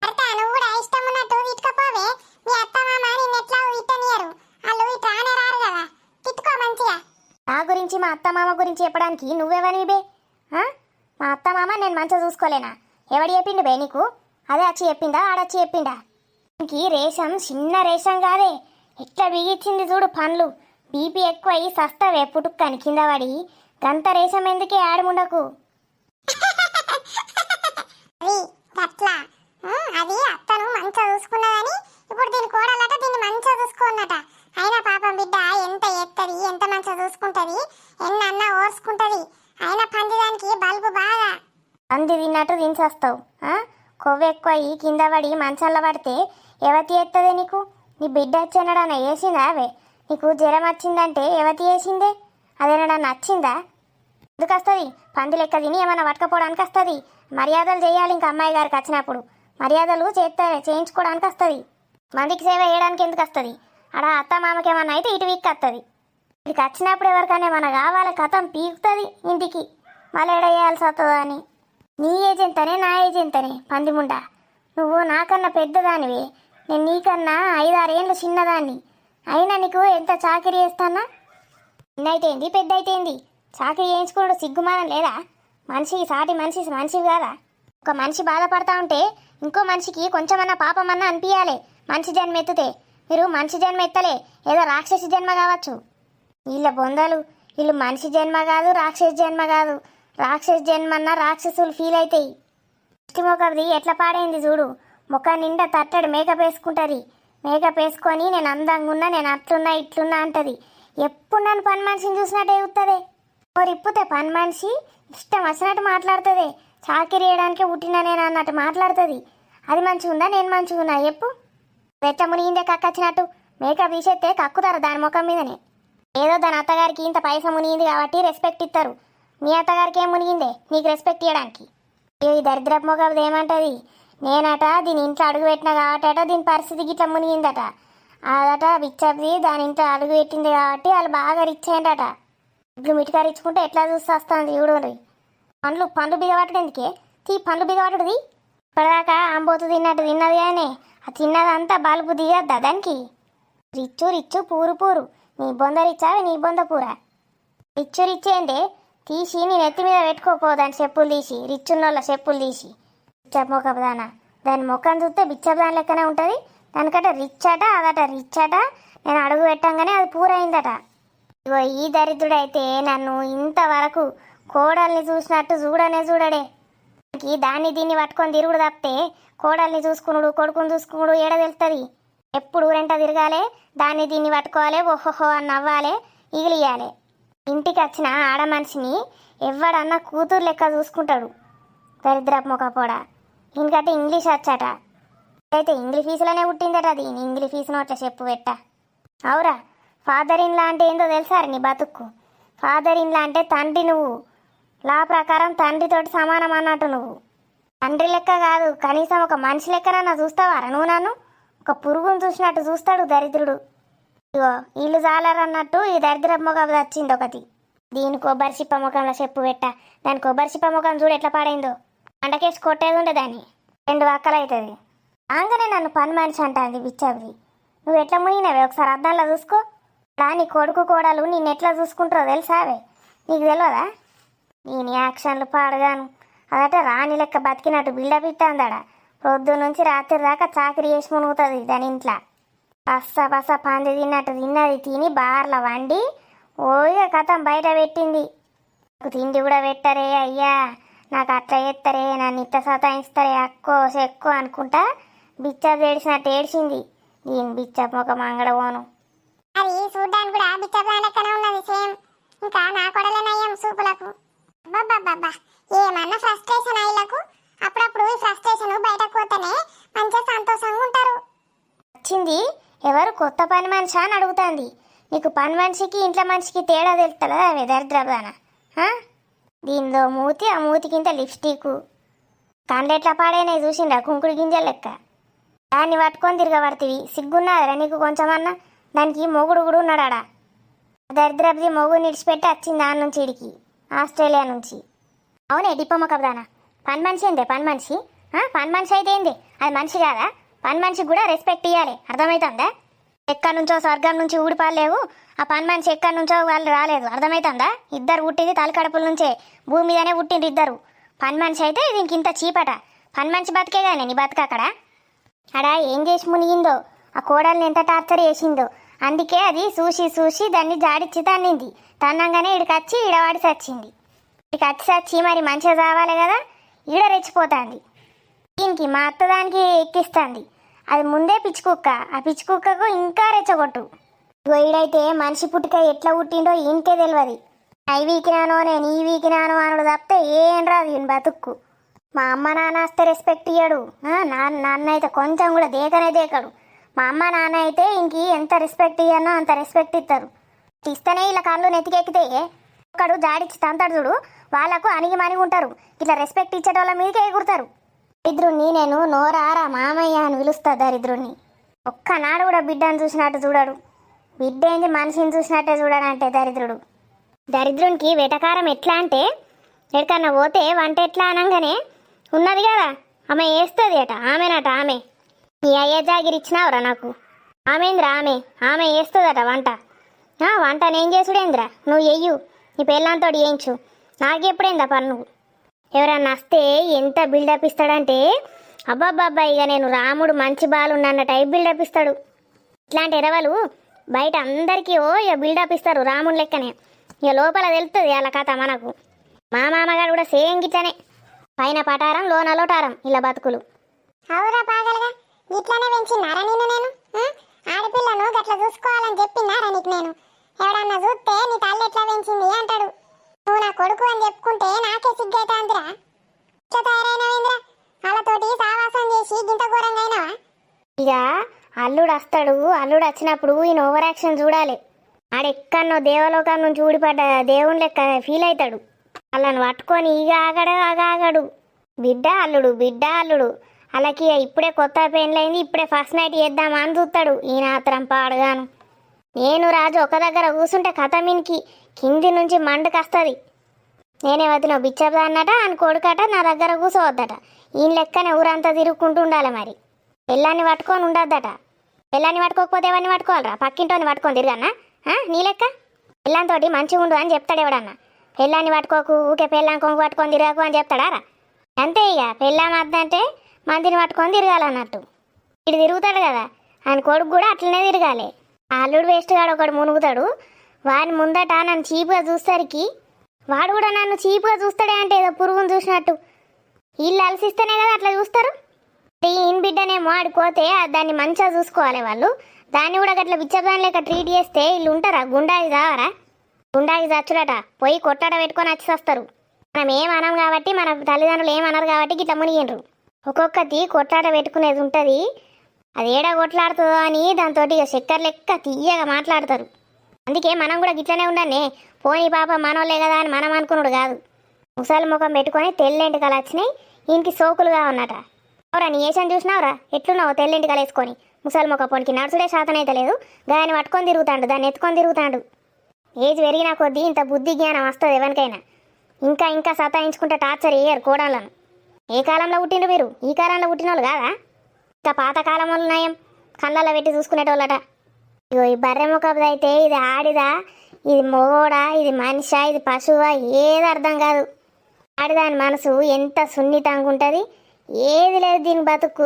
అర్థ నువ్వు కూడా ఇష్టం ఉన్నట్టు ఇటుకపోవే. మీ అత్త మామ నిన్ను ఎట్లా ఇట్టనియరు, వాళ్ళు ఇటు రానే రారు కదా. తిట్టుకో మంచిగా. నా గురించి మా అత్తమామ గురించి చెప్పడానికి నువ్వెవని బే? మా అత్తమామ నేను మంచిగా చూసుకోలేనా? ఎవడు చెప్పిండు బే నీకు? అదే వచ్చి చెప్పిందా, ఆడొచ్చి చెప్పిండా? ఇంక రేషం చిన్న రేషం కాదే, ఎట్లా బిగించింది చూడు పండ్లు. బీపీ ఎక్కువ అయ్యి సస్తవే పుట్టుక్కని కింద పడి. గంత రేషం ఎందుకే ఆడముండకు. అది అట్లా అది అత్తను మంచిగా చూసుకున్నదని ఇప్పుడు దీని కోడలట దీన్ని మంచిగా చూసుకోన్నట. అయినా పాపం బిడ్డ ఎంత ఎత్తది, ఎంత మంచిగా చూసుకుంటది, ఎన్నన్నా ఓర్చుకుంటది. అయినా పందిదానికి బల్బు బాగా. అంది తిన్నట్టు తినిచేస్తావు. కొవ్వు ఎక్కువ అయ్యి కింద పడి మంచంలో పడితే ఎవతి ఎత్తదే నీకు? నీ బిడ్డ వచ్చేనడన్నా వేసిందా? అవే నీకు జ్వరం వచ్చిందంటే ఎవతి వేసిందే? అదేనడన్నా నచ్చిందా? ఎందుకు వస్తుంది? పంది లెక్క తిని ఏమన్నా పట్టుకపోవడానికి వస్తుంది. మర్యాదలు చేయాలి. ఇంకా అమ్మాయి గారికి వచ్చినప్పుడు మర్యాదలు చేయించుకోవడానికి వస్తుంది. మందికి సేవ చేయడానికి ఎందుకు వస్తుంది? అడ అత్త మామకి ఏమన్నా అయితే ఇటు వీక్కి వస్తుంది. ఇటుకి వచ్చినప్పుడు ఎవరికైనా ఏమన్నా కావాలి కథం పీకుతుంది ఇంటికి. మళ్ళీ ఎడ వేయాల్సి వస్తుందా అని. నీ ఏజ్ ఎంతనే, నా ఏజ్ ఎంతనే పందిముండా? నువ్వు నాకన్నా పెద్దదానివి, నేను నీకన్నా 5-6 ఏళ్ళు చిన్నదాన్ని. అయినా నీకు ఎంత చాకరీ చేస్తానా? చిన్నైతేంది పెద్ద అయితేంది చాకరీ చేయించుకోవడం సిగ్గుమానం లేదా? మనిషి సాటి మనిషివి కాదా? ఒక మనిషి బాధపడతా ఉంటే ఇంకో మనిషికి కొంచెమన్నా పాపమన్నా అనిపించాలి. మనిషి జన్మ ఎత్తితే మీరు మనిషి జన్మ ఎత్తలే, ఏదో రాక్షసి జన్మ కావచ్చు. వీళ్ళ బొందలు, వీళ్ళు మనిషి జన్మ కాదు, రాక్షసి జన్మ కాదు. రాక్షసి జన్మన్నా రాక్షసులు ఫీల్ అవుతాయి. ఇష్టి మొక్కది ఎట్లా పాడైంది చూడు. ముఖ నిండా తట్టడు మేకప్ వేసుకుంటుంది. మేకప్ వేసుకొని నేను అందంగా ఉన్నా, నేను అట్లున్నా ఇట్లున్నా అంటది. ఎప్పుడు నన్ను పని మనిషిని చూసినట్టే చూస్తుంది. ఇప్పుతే పని మనిషి ఇష్టం వచ్చినట్టు మాట్లాడుతుంది. చాకరీ చేయడానికి పుట్టినా నేను అన్నట్టు మాట్లాడుతుంది. అది మంచిగా ఉందా, నేను మంచిగా ఉన్నా? చెప్పు. వెచ్చ మునిగిందే కక్కచ్చినట్టు మేకప్ తీసేస్తే కక్కుతారు దాని ముఖం మీదనే. ఏదో దాని అత్తగారికి ఇంత పైసా మునిగింది కాబట్టి రెస్పెక్ట్ ఇస్తారు. మీ అత్తగారికి ఏం మునిగిందే నీకు రెస్పెక్ట్ ఇవ్వడానికి? ఈ దరిద్రపు మొగది ఏమంటది? నేనట దీని ఇంట్లో అడుగు పెట్టినా కాబట్టట దీని పరిస్థితికి ఇట్లా మునిగిందట. అదట బిచ్చది దాని ఇంట్లో అడుగు పెట్టింది కాబట్టి వాళ్ళు బాగా రిచ్ అయిందట. ఇట్లు మిటికారు ఇచ్చుకుంటే ఎట్లా చూసి వస్తుంది చూడండి. పండ్లు బిగబట్టడు ఎందుకే? పండ్లు బిగబట్టుది. ఇప్పటిదాకా ఆంబోతు తిన్నట్టు తిన్నది కానీ ఆ తిన్నదంతా బల్బు దిగద్దా దానికి? రిచ్చు పూరు నీ బొంద రిచ్చా, నీ బొంద పూర. రిచ్చు ఏందే? తీసి నేను ఎత్తి మీద పెట్టుకోపో దాని చెప్పులు తీసి, రిచ్చున్నోళ్ళ చెప్పులు తీసి. బిచ్చప్ మొక్కదానా, దాని మొక్కను చూస్తే బిచ్చప్ దాని లెక్కనే ఉంటుంది. దానికంటే రిచ్ అట, అదట రిచ్ అట. నేను అడుగు పెట్టంగానే అది పూరైందట. ఇగో ఈ దరిద్రుడైతే నన్ను ఇంతవరకు కోడల్ని చూసినట్టు చూడడే. దాన్ని దీన్ని పట్టుకొని తిరుగుడు తప్పితే కోడల్ని చూసుకున్నాడు, కొడుకుని చూసుకున్నాడు ఏడ తెలుస్తుంది? ఎప్పుడు ఊరెంట తిరగాలి, దాన్ని దీన్ని పట్టుకోవాలి, ఓహోహో అని నవ్వాలి, ఇగిలియాలి. ఇంటికి వచ్చిన ఆడ మనిషిని ఎవడన్నా కూతురు లెక్క చూసుకుంటాడు. దరిద్రపు మొక్కపోడ. ఇంకంటే ఇంగ్లీష్ వచ్చాట. అయితే ఇంగ్లీష్ ఫీజులోనే పుట్టిందట. అది ఇంగ్లీష్ ఫీజును వచ్చా చెప్పు పెట్ట. అవురా, ఫాదర్ ఇన్ లా అంటే ఏందో తెలుసా నీ బతుక్కు? ఫాదర్ ఇన్ లా అంటే తండ్రి. నువ్వు లా ప్రకారం తండ్రితోటి సమానం అన్నట్టు. నువ్వు తండ్రి లెక్క కాదు, కనీసం ఒక మనిషి లెక్కనన్నా చూస్తావారా నువ్వు? నన్ను ఒక పురుగును చూసినట్టు చూస్తాడు దరిద్రుడు. ఇగో ఇల్లు జాలరన్నట్టు ఈ దరిద్ర మొగం వచ్చింది ఒకటి. దీని కొబ్బరి చిప్ప ముఖంలో చెప్పు పెట్ట. దాని కొబ్బరి చిప్ప ముఖం చూడు ఎట్లా పాడైందో. అండకేసి కొట్టేది ఉండే దాన్ని 2 వక్కలు అవుతుంది. ఆంగనే నన్ను పని మనిషి అంటుంది బిచ్చవి. నువ్వు ఎట్లా మునిగినవే ఒకసారి అద్దంలో చూసుకో. నీ కొడుకు కోడలు నిన్ను ఎట్లా చూసుకుంటారో తెలుసావే? నీకు తెలియదా? నేను యాక్షన్లు పాడగాను. అదట రాణి లెక్క బతికినట్టు బిల్డప్ ఇట్టాందాడ. పొద్దు నుంచి రాత్రి దాకా చాకరీ చేసి మునుగుతుంది దాని ఇంట్లో. పస్స పంది తిన్నట్టు తిన్నది. తిని బార్ల వండి ఓయిగా కథం బయట పెట్టింది. నాకు తిండి కూడా పెట్టరే అయ్యా, నాకు అట్లా చేస్తారే, నన్ను ఇట్లా సతాయిస్తారే, ఎక్కువ అనుకుంటా బిచ్చప్ ఏడిసినట్టు ఏడ్చింది. దీని బిచ్చప్ ఒక మంగళపోను. అది చూడ్డానికి కూడా బిచ్చప్ లెక్కనే ఉన్నది సేమ్. ఇంకా నా కొడలనయ్యాం సూపులకు. బాబా ఏమన్నా ఫ్రస్ట్రేషన్ అయ్యలకు. అప్పుడప్పుడు ఈ ఫ్రస్ట్రేషన్ బయటకు పోతేనే మంచిగా సంతోషంగా ఉంటారు. వచ్చింది ఎవరు? కొత్త పని మనిషి అని అడుగుతుంది. నీకు పని మనిషికి ఇంట్లో మనిషికి తేడా తెలుస్తుందా? అవి దరిద్రదానా. దీనిలో మూతి, ఆ మూతికింత లిప్స్టిక్, కళ్ళు ఎట్లా పాడైనాయి చూసిండా కుంకుడు గింజల లెక్క. దాన్ని పట్టుకొని తిరగబడుతుంది. సిగ్గున్నారా నీకు కొంచెమన్నా? దానికి మొగుడు కూడా ఉన్నాడా? దరిద్రది మొగుడు నిడిచిపెట్టి వచ్చింది దాని నుంచి ఇడికి, ఆస్ట్రేలియా నుంచి. అవునే డిప్పమ్మ కబదానా, పని మనిషి ఏందే? పని మనిషి పని మనిషి అయితే ఏంది? అది మనిషి కాదా? పని మనిషికి కూడా రెస్పెక్ట్ ఇవ్వాలి, అర్థమవుతుందా? ఎక్కడి నుంచో స్వర్గం నుంచి ఊడిపాలేవు. ఆ పని మనిషి ఎక్కడి నుంచో వాళ్ళు రాలేదు, అర్థమవుతుందా? ఇద్దరు పుట్టింది తలకడుపుల నుంచే, భూమి మీదనే పుట్టిండ్రు ఇద్దరు. పని మనిషి అయితే దీనికి ఇంత చీపట. పని మనిషి బతికే కానీ నీ బతుక అక్కడ. అడా ఏం చేసి మునిగిందో, ఆ కోడల్ని ఎంత టార్చర్ చేసిందో. అందుకే అది చూసి దాన్ని జాడిచ్చి తన్నింది. తన్నంగానే ఇడికి వచ్చి ఈడవాడి చచ్చింది. ఇడికి వచ్చి మరి మంచిగా చావాలి కదా, ఈడ రెచ్చిపోతుంది. దీనికి మా అత్త దానికి ఎక్కిస్తుంది. అది ముందే పిచ్చి కుక్క. ఆ పిచ్చి కుక్కకు ఇంకా రెచ్చగొట్టు. ఇగో ఈడైతే మనిషి పుట్టుక ఎట్లా పుట్టిండో ఇంకే తెలియదు. అవి వీకినానో నేను ఈ వీకినానో అనుడు తప్పితే ఏం రాదు ఈయన బతుక్కు. మా అమ్మ నాన్న వస్తే రెస్పెక్ట్ ఇయ్యడు. నాన్న అయితే కొంచెం కూడా దేకనే దేకడు. మా అమ్మ నాన్న అయితే ఇంక ఎంత రెస్పెక్ట్ ఇయ్యనో అంత రెస్పెక్ట్ ఇస్తారు. ఇస్తేనే ఇలా కళ్ళు నెత్తికెక్కితే ఒకడు జాడిచ్చి తంతాడు చూడు, వాళ్ళకు అణిగి మణిగి ఉంటారు. ఇట్లా రెస్పెక్ట్ ఇచ్చేటోళ్ళ మీదకే ఎగురుతారు. దరిద్రుణ్ణి నేను నోరారా మామయ్య అని పిలుస్తా. దరిద్రుణ్ణి ఒక్కనాడు కూడా బిడ్డను చూసినట్టు చూడడు. బిడ్డ ఏంటి మనిషిని చూసినట్టే చూడడంటే దరిద్రుడు. దరిద్రునికి వెటకారం ఎట్లా అంటే ఎక్కడన్నా పోతే వంట ఎట్లా అనగానే ఉన్నది కదా ఆమె వేస్తుంది అట. ఆమెనట ఆమె నీ అయ్యే జాగిరి ఇచ్చినావురా నాకు. ఆమెంద్రా ఆమె వేస్తుందట వంట. వంట నేను చేసుడేంద్రా నువ్వు వెయ్యు, నీ పెళ్ళంతో వేయించు, నాకెప్పుడైందా పన్ను. ఎవరన్నా వస్తే ఎంత బిల్డప్ ఇస్తాడంటే అబ్బాబ్బాబ్బా ఇక నేను రాముడు మంచి బాలున్నన్న టైప్ బిల్డప్ ఇస్తాడు. ఇట్లాంటి ఎరవలు బయట అందరికీ ఇక బిల్డప్ ఇస్తారు రాముడు లెక్కనే. ఇక లోపల తెలుస్తుంది వాళ్ళ కథ మనకు. మా మామగారు కూడా సేమ్ గిట్లనే, పైన పటారం లోన లోటారం ఇలా బతుకులు. అవురా పాగలగా ఇట్లానే పెంచినారా నిన్ను నేను? ఆడపిల్లను గట్లా చూసుకోవాలని చెప్పినారా నీకు నేను? ఎవడన్నా చూస్తే నీ తల్లి ఎట్లా పెంచింది అంటాడు. నువ్వు నా కొడుకు అని చెప్పుకుంటే నాకే సిగ్గైతాందిరా. ఇట్లా తయారైనవేంద్రా? వాళ్ళతోటి సావాసం చేసి గింత ఘోరంగా అయినావా? ఇక అల్లుడు వస్తాడు, అల్లుడు వచ్చినప్పుడు ఈయన ఓవర్ యాక్షన్ చూడాలి. ఆడెక్కన్నో దేవలోకం నుంచి ఊడిపడ్డ దేవుని లెక్క ఫీల్ అవుతాడు. వాళ్ళని పట్టుకొని ఇక ఆగడు. బిడ్డ అల్లుడు అలాకి ఇప్పుడే కొత్త పెళ్ళైంది, ఇప్పుడే ఫస్ట్ నైట్ చేద్దామా అని చూస్తాడు. ఈయన ఆత్రం పాడుగాను. నేను రాజు ఒక దగ్గర కూర్చుంటే కథ మీనికి కింది నుంచి మండుకొస్తుంది. నేనే వదిన బిచ్చదన్నట అని కొడుకట నా దగ్గర కూర్చోవద్దట. ఈయన లెక్కనే ఊరంతా తిరుగుకుంటూ ఉండాలి. మరి పెళ్ళాన్ని పట్టుకొని ఉండద్దట. పెళ్ళాన్ని పట్టుకోకపోతే ఎవరిని పట్టుకోవాలరా? పక్కింటోని పట్టుకొని తిరగన్నా? నీ లెక్క పెళ్ళాంతో మంచిగా ఉండు అని చెప్తాడు ఎవడన్నా. పెళ్ళాన్ని పట్టుకోకు, ఊకే పెళ్ళాం కొంగు పట్టుకొని తిరగకు అని చెప్తాడారా? అంతే ఇక పెళ్ళాం అద్దంటే మందిని పట్టుకొని తిరగాలన్నట్టు. ఇటు తిరుగుతాడు కదా, ఆయన కొడుకు కూడా అట్లనే తిరగాలి. అల్లుడు వేస్ట్ గాడు ఒకడు మునుగుతాడు. వాని ముందట నన్ను చీపుగా చూసేసరికి వాడు కూడా నన్ను చీపుగా చూస్తాడే అంటే ఏదో పురుగును చూసినట్టు. వీళ్ళు అలసిస్తేనే కదా అట్లా చూస్తారు. ఈయన బిడ్డనేమో ఆడిపోతే దాన్ని మంచిగా చూసుకోవాలి వాళ్ళు. దాన్ని కూడా అట్లా బిచ్చదాని లెక్క ట్రీట్ చేస్తే వీళ్ళు ఉంటారా? గుండాకి చావరా? గుండాకి చచ్చుడట. పోయి కొట్టాడ పెట్టుకొని వచ్చి వస్తారు. మనం ఏమనం కాబట్టి, మన తల్లిదండ్రులు ఏమన్నారు కాబట్టి ఇట్లా మునిగిండ్రు. ఒక్కొక్కటి కొట్లాట పెట్టుకునేది ఉంటుంది. అది ఏడా కొట్లాడుతుందో అని దాంతో ఇక చక్కెర లెక్క తీయగా మాట్లాడతారు. అందుకే మనం కూడా గిట్లనే ఉండనే. పోనీ పాప మనోళ్ళే కదా అని మనం అనుకున్నాడు కాదు. ముసలి ముఖం పెట్టుకొని తెల్లెంటికలు వచ్చినాయి, ఈయనకి సోకులుగా ఉన్నట. అవురా నీ ఏషం చూసినావురా ఎట్లున్నావు? తెల్లెంటికలు వేసుకొని ముసలి ముఖ పోనికి నడుచుడే శాతనైతే లేదు. గాయని పట్టుకొని తిరుగుతాడు, దాన్ని ఎత్తుకొని తిరుగుతాడు. ఏజ్ పెరిగినా కొద్దీ ఇంత బుద్ధి జ్ఞానం వస్తుంది ఎవరికైనా. ఇంకా సతాయించుకుంటే టార్చర్ వేయరు కోడళ్ళను. ఏ కాలంలో పుట్టిండ్రు మీరు? ఈ కాలంలో పుట్టిన వాళ్ళు కాదా? ఇంకా పాతకాలం వాళ్ళు నయం, కళ్ళల్లో పెట్టి చూసుకునేటోళ్ళట. ఇగో ఈ బర్రె ముఖపు అయితే ఇది ఆడిదా, ఇది మొగోడా, ఇది మనిషా, ఇది పశువా ఏది అర్థం కాదు. ఆడిదాని మనసు ఎంత సున్నితంగా ఉంటుంది. ఏది లేదు దీని బతుకు.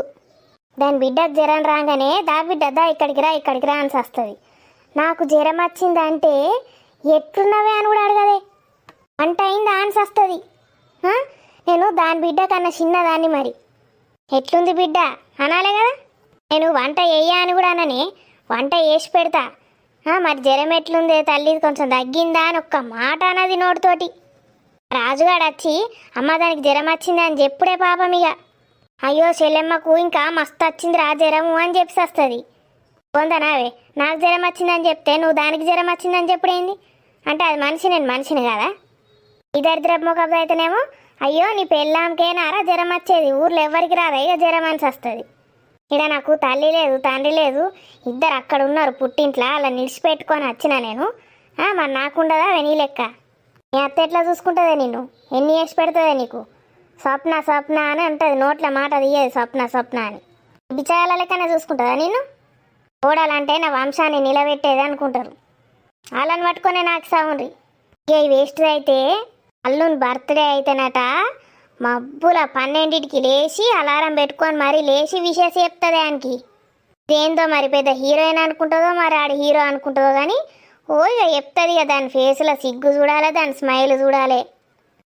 దాని బిడ్డకు జ్వరం రాగానే దా బిడ్డ దా ఇక్కడికి రా అని వస్తుంది. నాకు జ్వరం వచ్చిందంటే ఎట్లున్నవే అని కూడా అడగదే. వంట అయిందా అని వస్తుంది. నేను దాని బిడ్డ కన్నా చిన్నదాన్ని, మరి ఎట్లుంది బిడ్డ అనాలే కదా. నేను వంట వేయ అని కూడా అననే, వంట వేసి పెడతా. మరి జ్వరం ఎట్లుందే తల్లి, కొంచెం తగ్గిందా అని ఒక్క మాట అన్నది నోటితోటి. రాజుగాడు వచ్చి అమ్మ దానికి జ్వరం వచ్చింది అని చెప్పుడే పాపం. ఇక అయ్యో చెల్లెమ్మకు ఇంకా మస్తు వచ్చింది రా జ్వరము అని చెప్పి వస్తుంది. పొందనావే నాకు జ్వరం వచ్చిందని చెప్తే నువ్వు దానికి జ్వరం వచ్చిందని చెప్పుడేంది అంటే అది నేను మనిషిని కదా. ఈ దరిద్రపు ముఖం అయితేనేమో అయ్యో నీ పెళ్ళాంకేనారా జ్వరం వచ్చేది, ఊర్లో ఎవరికి రాదా ఇక జ్వరం అని వస్తుంది. ఇక్కడ నాకు తల్లి లేదు తండ్రి లేదు, ఇద్దరు అక్కడ ఉన్నారు పుట్టింట్లో, అలా నిలిచిపెట్టుకొని వచ్చినా నేను. మరి నాకుండదా నీ లెక్క? నీ అత్త ఎట్లా చూసుకుంటుందే నిన్ను? ఎన్ని వేసి పెడుతుందే నీకు? స్వప్న అని అంటుంది, నోట్ల మాట తీయదు స్వప్న అని. బిచ్చగాళ్ళ లెక్కనే చూసుకుంటుందా నిన్ను? ఓడాలంటే నా వంశాన్ని నిలబెట్టేది అనుకుంటారు. వాళ్ళని పట్టుకునే నాకు సౌండ్రి. ఇక ఈ వేస్ట్ అయితే అల్లుని బర్త్డే అయితేనట మబ్బుల 12కి లేచి అలారం పెట్టుకొని మరీ లేచి విషేసి చెప్తుంది ఆయనకి. దేంతో మరి పెద్ద హీరోయిన్ అనుకుంటుందో మరి ఆడ హీరో అనుకుంటుందో కానీ ఇక చెప్తుంది. ఇక దాని ఫేస్లో సిగ్గు చూడాలి, దాని స్మైల్ చూడాలి.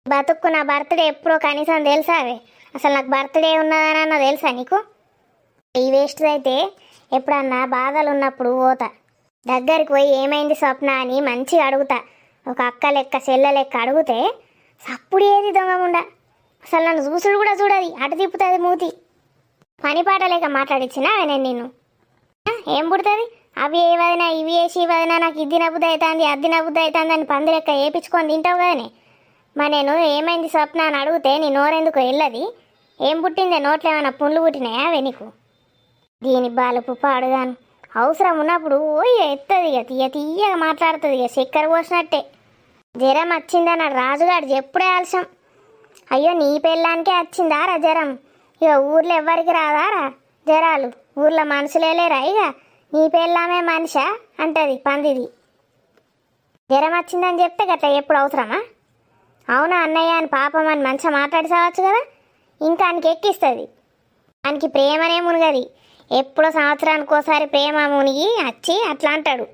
బతుక్కు నా బర్త్డే ఎప్పుడో కనీసం తెలుసావే? అసలు నాకు బర్త్డే ఉన్నదనన్నా తెలుసా నీకు? ఈ వేస్ట్ అయితే ఎప్పుడన్నా బాధలు ఉన్నప్పుడు పోతా దగ్గరికి పోయి ఏమైంది స్వప్న అని మంచిగా అడుగుతా. ఒక అక్క లెక్క చెల్ల లెక్క అడిగితే సప్పుడు ఏది దొంగముండ అసలు నన్ను చూసుడు కూడా చూడది, అటు తిప్పుతుంది మూతి. పని పాట లేక మాట్లాడిచ్చినా నేను నిన్ను ఏం పుడుతుంది? అవి ఏ వదినా ఇవి వేసి వదినా నాకు ఇది నవ్వుద్ది అవుతుంది అది నవ్వుద్ది అవుతుంది అని పంది లెక్క వేపించుకొని తింటావు కదనే. మరి నేను ఏమైంది స్వప్న అని అడిగితే నీ నోరెందుకు వెళ్ళది? ఏం పుట్టిందే? నోట్లో ఏమైనా పుండ్లు పుట్టినాయా అవే నీకు? దీని బాలుపు పాడుగాను అవసరం ఉన్నప్పుడు ఎత్తది ఇక తీయ తీయగా మాట్లాడుతుంది ఇక చక్కెర పోసినట్టే. జ్వరం వచ్చిందన్న రాజుగాడు ఎప్పుడే ఆలస్యం. అయ్యో నీ పెళ్ళానికే వచ్చిందారా జ్వరం? ఇక ఊర్లో ఎవ్వరికి రాదారా జ్వరాలు? ఊర్లో మనుషులే లేరా? ఇక నీ పెళ్ళామే మనిషా అంటది పందిది. జ్వరం వచ్చిందని చెప్తే గట్లా ఎప్పుడు అవసరమా? అవునా అన్నయ్య అని పాపం అని మంచిగా మాట్లాడి సావచ్చు కదా. ఇంకా ఆయనకి ఎక్కిస్తుంది. ఆయనకి ప్రేమనే మునిగది. ఎప్పుడో సంవత్సరానికి ఒకసారి ప్రేమ మునిగి వచ్చి అట్లా అంటాడు.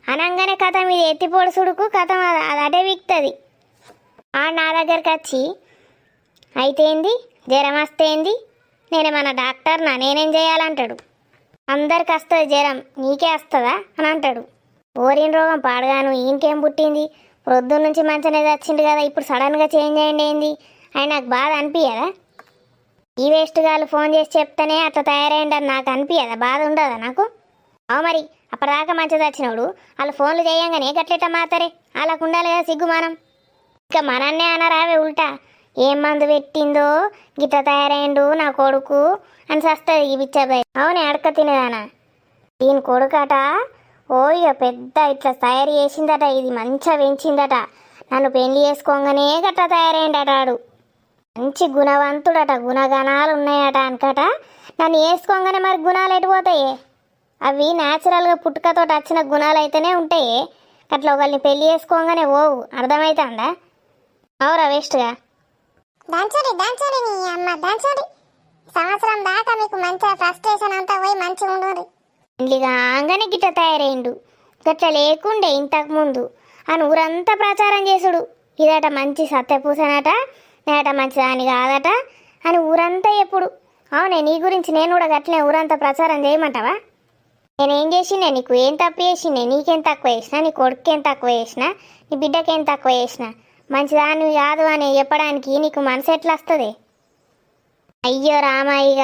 అనగానే కథ మీద ఎత్తిపోడు సుడుకు కథ అది అటే వీక్తుంది. నా దగ్గరికి వచ్చి అయితే ఏంది, జ్వరం వస్తే ఏంది, నేనేమన్నా డాక్టర్నా, నేనేం చేయాలంటాడు. అందరికి వస్తుంది జ్వరం, నీకే వస్తుందా అని అంటాడు. ఓరిన రోగం పాడగాను ఈయనకేం పుట్టింది? ప్రొద్దున్న నుంచి మంచిగానే వచ్చింది కదా, ఇప్పుడు సడన్గా చేంజ్ అయ్యింది ఏంది అని నాకు బాధ అనిపించదా? ఈ వేస్ట్ గాళ్ళు ఫోన్ చేసి చెప్తానే అట్లా తయారైందని నాకు అనిపించదా? బాధ ఉండదా నాకు? అవు మరి అప్పటిదాకా మంచిగా వచ్చినప్పుడు వాళ్ళు ఫోన్లు చేయంగానే గట్లెట్ట మాతారే? వాళ్ళకు ఉండాలి కదా సిగ్గు మనం. ఇక మనన్నే అనరావే ఉల్టా, ఏం మందు పెట్టిందో గిట్ల తయారైండు నా కొడుకు అని సస్తుంది ఈ బిచ్చబాయ్. అవునే అడక తినేదానా దీని కొడుకట. ఓ ఇక పెద్ద ఇట్లా తయారు చేసిందట, ఇది మంచిగా పెంచిందట. నన్ను పెళ్లి చేసుకోగానే గట్లా తయారైండట ఆడు. మంచి గుణవంతుడట, గుణగణాలు ఉన్నాయట అనకట. నన్ను వేసుకోగానే మరి గుణాలు ఎటుపోతాయి? అవి న్యాచురల్గా పుట్టుకతో వచ్చిన గుణాలు అయితేనే ఉంటాయి. అట్లా ఒకళ్ళని పెళ్లి చేసుకోగానే ఓవు అర్థమవుతుందా? అవురా వేస్ట్గా దంచండి దంచండి నీ అమ్మ దంచండి. సంవత్సరం దాకా మీకు మంచిగా ఫ్రస్ట్రేషన్ అంతా పోయి మంచిగా ఉండదు. ఇంటిగా అంగనే గిట్ట తయారైండు. గట్ల లేకుండే ఇంతకు ముందు అని ఊరంతా ప్రచారం చేసుడు. ఇదట మంచి సత్యపూసనట, నేట మంచి దాని కాదట అని ఊరంతా ఎప్పుడు. అవునే నీ గురించి నేను కూడా గట్లనే ఊరంతా ప్రచారం చేయమంటావా? నేనేం చేసినా? నీకు ఏం తప్పు చేసినా? నీకేం తక్కువ చేసినా? నీ కొడుకేం తక్కువ చేసినా? నీ బిడ్డకేం తక్కువ చేసినా? మంచిదాన్ని కాదు అని చెప్పడానికి నీకు మనసు ఎట్లా వస్తుంది? అయ్యో రామయ్య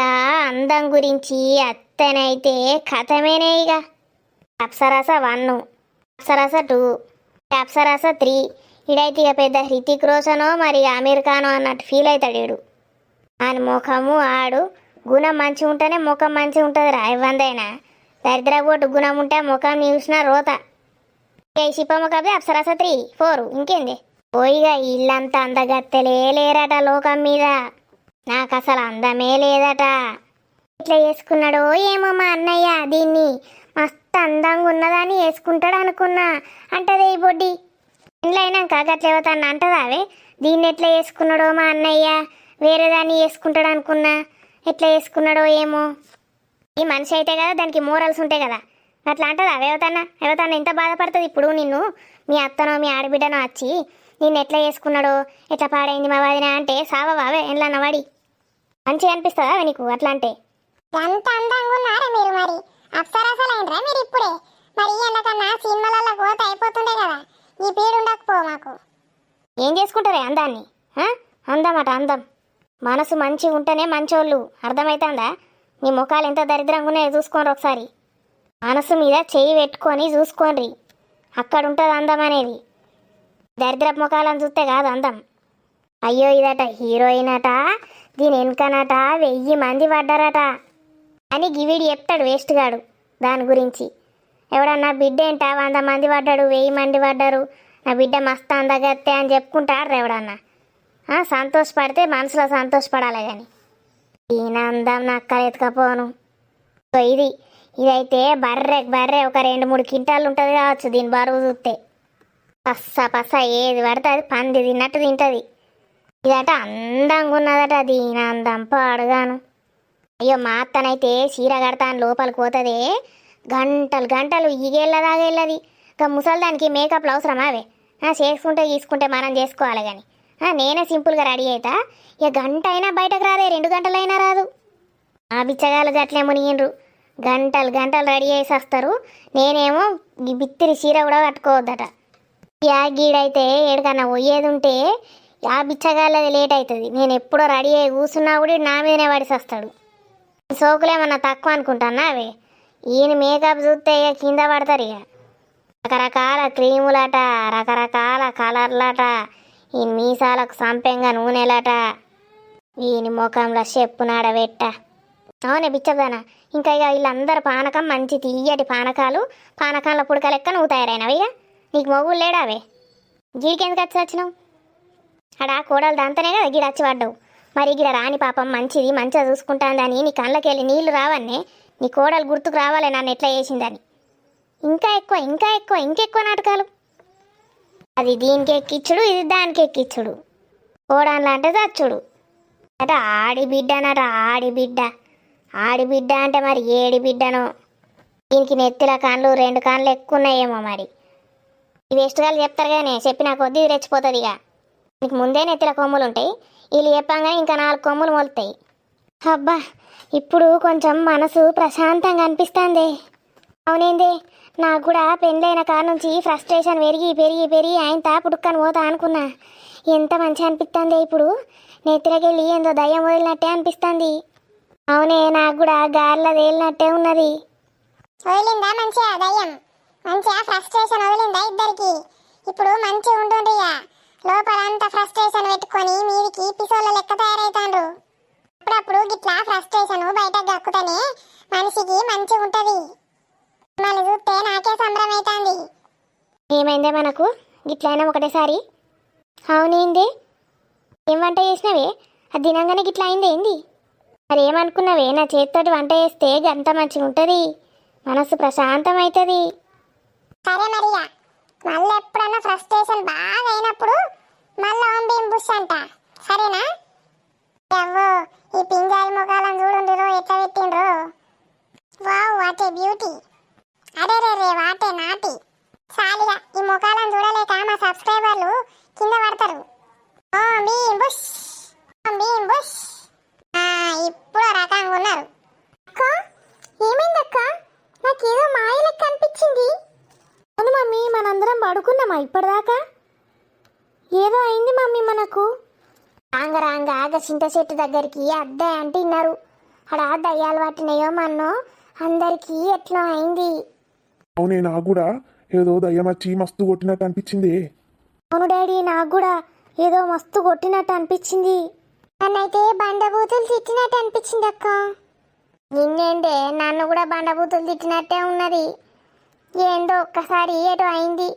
అందం గురించి అత్తనైతే కథమేనే. ఇక అప్సరస 1, అప్సరస 2, అప్సరస 3. ఇడైతే ఇక పెద్ద హృతిక్ రోషనో మరి అమీర్ ఖానో అన్నట్టు ఫీల్ అవుతాడు వీడు. ఆయన ముఖము ఆడు గుణం మంచిగా ఉంటేనే ముఖం మంచిగా ఉంటుంది రా. ఇవ్వందైనా దరిద్రపోటు గుణం ఉంటే ముఖం చూసినా రోత. ఇక ఈ శిపమ్మ కబే అప్సరస 3, 4 ఇంకేంది. పోయిగా ఇల్లంతా అందగత్తెలే లేరట లోకం మీద. నాకు అసలు అందమే లేదట. ఇట్లా వేసుకున్నాడో ఏమో మా అన్నయ్య, దీన్ని మస్తు అందంగా ఉన్నదని వేసుకుంటాడు అనుకున్నా అంటదే ఈ బొడ్డి. ఇంట్లో అయినాక గట్ల ఎవతాన్ని అంటదావే దీన్ని ఎట్లా వేసుకున్నాడో మా అన్నయ్య, వేరే దాన్ని వేసుకుంటాడు అనుకున్నా, ఎట్లా వేసుకున్నాడో ఏమో. ఈ మనిషి అయితే కదా దానికి మోరల్స్ ఉంటాయి కదా, అట్లా అంటదా ఎవతన్నా ఎంత బాధపడుతుంది. ఇప్పుడు నిన్ను మీ అత్తనో మీ ఆడబిడ్డనో వచ్చి నిన్ను ఎట్లా వేసుకున్నాడో ఎట్లా పాడైంది మా వదిన అంటే సావవావే ఎట్లన్నా వాడి మంచిగా అనిపిస్తుందా నీకు అట్లా అంటే? ఎంత అందంగా ఉన్నారా మీరు? మరి అప్సరసలైనరా మీరు ఇప్పుడే? మరి ఎన్నకన్నా సినిమాలలో కోత అయిపోతుండే కదా, ఈ పీడు ఉండకపో మాకు. ఏం చేసుకుంటారే అందాన్ని? అందమట అందం. మనసు మంచిగా ఉంటేనే మంచోళ్ళు, అర్థమవుతుందా? మీ ముఖాలు ఎంత దరిద్రంగా ఉన్నాయో చూసుకోండి ఒకసారి. మనసు మీద చెయ్యి పెట్టుకొని చూసుకోండి, అక్కడ ఉంటుంది అందం అనేది. దరిద్రపు ముఖాలను చూస్తే కాదు అందం. అయ్యో ఇదట హీరోయిన్ అట, దీని వెనుకనట 1000 మంది పడ్డారట అని గివిడి చెప్తాడు వేస్ట్ గాడు దాని గురించి. ఎవడన్నా బిడ్డ ఏంటా 100 మంది పడ్డాడు, 1000 మంది పడ్డారు, నా బిడ్డ మస్తు అందగత్తే అని చెప్పుకుంటాడు ఎవడన్నా. సంతోషపడితే మనసులో సంతోషపడాలి కానీ ఈయన అందం నక్కలు ఎత్తుకపోను. సో ఇదైతే బర్రె ఒక 2-3 క్వింటాలు ఉంటుంది కావచ్చు దీని బరువు చూస్తే. పస్స ఏది పడితే అది పంది తిన్నట్టు తింటుంది. ఇదట అందంగా ఉన్నదట, దీని అందం పాడుగాను. అయ్యో మా అత్తనైతే చీర కడతాను లోపలికి పోతుంది, గంటలు ఈగేళ్ళదాగా వెళ్ళది. ఇక ముసలిదానికి మేకప్లు అవసరమా? అవే చేసుకుంటే మనం చేసుకోవాలి కానీ నేనే సింపుల్గా రెడీ అవుతా. ఇక గంట అయినా బయటకు రాదే, 2 గంటలైనా రాదు. ఆ బిచ్చగాళ్ళు గట్లే మునిగిండ్రు. గంటలు గంటలు రెడీ చేసి వస్తారు. నేనేమో ఈ బిత్తిరి చీర కూడా కట్టుకోవద్దట. యా గీడైతే ఏడికన్నా పోయేది ఉంటే ఆ బిచ్చగాళ్ళది లేట్ అవుతుంది. నేను ఎప్పుడో రెడీ అయ్యి కూర్చున్నా కూడా ఈడు నా మీదనే పడిసి వస్తాడు. సోకులేమన్నా తక్కువ అనుకుంటానా అవే. ఈయన మేకప్ చూస్తే ఇక కింద పడతారు. ఇక రకరకాల క్రీములట, రకరకాల కలర్లట, ఈయన మీసాలకు సంపెంగా నూనెలట, ఈయన ముఖంలో చెప్పునాడబెట్ట. అవునే బిచ్చదానా. ఇంకా ఇక వీళ్ళందరూ పానకం మంచి తీయటి పానకాలు, పానకాల పుడక లెక్క నువ్వు తయారైనవి. ఇక నీకు మొగుడు లేడావే. గీడికెందుకు వచ్చి వచ్చినావు? అడ కోడలు దాంతనే కదా గిడ వచ్చి పడ్డావు. మరి గిడ రాని పాపం మంచిది, మంచిగా చూసుకుంటాందని నీ కళ్ళకెళ్ళి నీళ్లు రావన్నే. నీ కోడలు గుర్తుకు రావాలి నన్ను ఎట్లా చేసిందని. ఇంకా ఎక్కువ ఇంకా ఎక్కువ ఇంకెక్కువ నాటకాలు. అది దీనికి ఎక్కిచ్చుడు, ఇది దానికి ఎక్కిచ్చుడు. కోడన్లు అంటే చచ్చుడు అట. ఆడిబిడ్డనట, ఆడిబిడ్డ. ఆడిబిడ్డ అంటే మరి ఏడి బిడ్డనో. దీనికి నెత్తిల కాన్లు 2 కాన్లు ఎక్కువ ఉన్నాయేమో మరి. ఈ వేస్ట్గాలు చెప్తారు కానీ చెప్పిన కొద్దీ ఇది రెచ్చిపోతుంది. ఇక నీకు ముందే నెత్తిల కొమ్ములు ఉంటాయి, వీళ్ళు చెప్పంగానే ఇంకా 4 కొమ్ములు మొలుతాయి. అబ్బా ఇప్పుడు కొంచెం మనసు ప్రశాంతంగా అనిపిస్తుంది. అవునేంది, నాకు కూడా పెళ్ళైన కాడ నుంచి ఫ్రస్ట్రేషన్ పెరిగి పెరిగి పెరిగి ఆయన పుడుక్కని పోతా అనుకున్నా. ఎంత మంచిగా అనిపిస్తుంది ఇప్పుడు. నెత్తిలకెళ్ళి ఏందో దయ్యం వదిలినట్టే అనిపిస్తుంది. అవునే, నాకు కూడా గాలిలో తేలినట్టే ఉన్నది. వదిలిందా మంచిగా దయ్యం? మంచిగా ఫ్రస్ట్రేషన్ వదిలిందా ఇద్దరికి? ఇప్పుడు మంచిగా ఉంటుండ్రు. ఇక లోపలంతా ఫ్రస్ట్రేషన్ పెట్టుకొని మీదికి పిసోళ్ళ లెక్క తయారైతాండ్రు. అప్పుడప్పుడు గిట్లా ఫ్రస్ట్రేషన్ బయటకు గక్కుతనే మనిషికి మంచిగా ఉంటది. మళ్ళీ చూస్తే నాకే సంబరం అవుతుంది. ఏమైందే మనకు గిట్లయినా ఒకటేసారి? అవునేంది, ఏం వంట చేసినవే? అది తినంగానే గిట్లా అయింది ఏంది? మరి ఏమనుకున్నావే, నా చేతితోటి వంట చేస్తే గంత మంచిగా ఉంటుంది, మనసు ప్రశాంతం అవుతుంది. సరే మరిగా మళ్ళీ ఎప్పుడన్నా ఫ్రస్ట్రేషన్ బాగా అయినప్పుడు మళ్ళీ ఓం భీం బుష్ అంట. సరేనా? ఎవ్వో ఈ పింజాయి ముఖాలను చూడుండ్రో ఎట్లా పెట్టిండ్రో. Wow what a beauty. అరే రే రే వాటే నాటి. సాలిగా ఈ ముఖాలను చూడలేక మా సబ్స్క్రైబర్లు కింద పడతారు. ఓం భీం బుష్, ఓం భీం బుష్. ఇప్పుడు రకంగా ఉన్నారు. అక్క ఏమైందక్క? నాకేదో మాయ లెక్క అనిపించింది. అవును మమ్మీ, మనందరం పడుకున్నామా ఇప్పటిదాకా? ఏదో అయింది మమ్మీ మనకు. రాంగ ఆగ చింత చెట్టు దగ్గరికి అద్దె అంటున్నారు. అక్కడ దయ్యాలు పట్టినాయో మన్నో అందరికీ ఎట్లా అయింది. అవునే, నాకు కూడా ఏదో దయ్యం వచ్చి మస్తు కొట్టినట్టు అనిపించింది. అవును డాడీ, నాకు కూడా ఏదో మస్తు కొట్టినట్టు అనిపించింది. నన్నైతే బండబూతులు తిట్టినట్టు అనిపించింది అక్క. నిన్నేంటే నన్ను కూడా బండబూతులు తిట్టినట్టే ఉన్నది. ఏందో ఒక్కసారి ఏటో అయింది.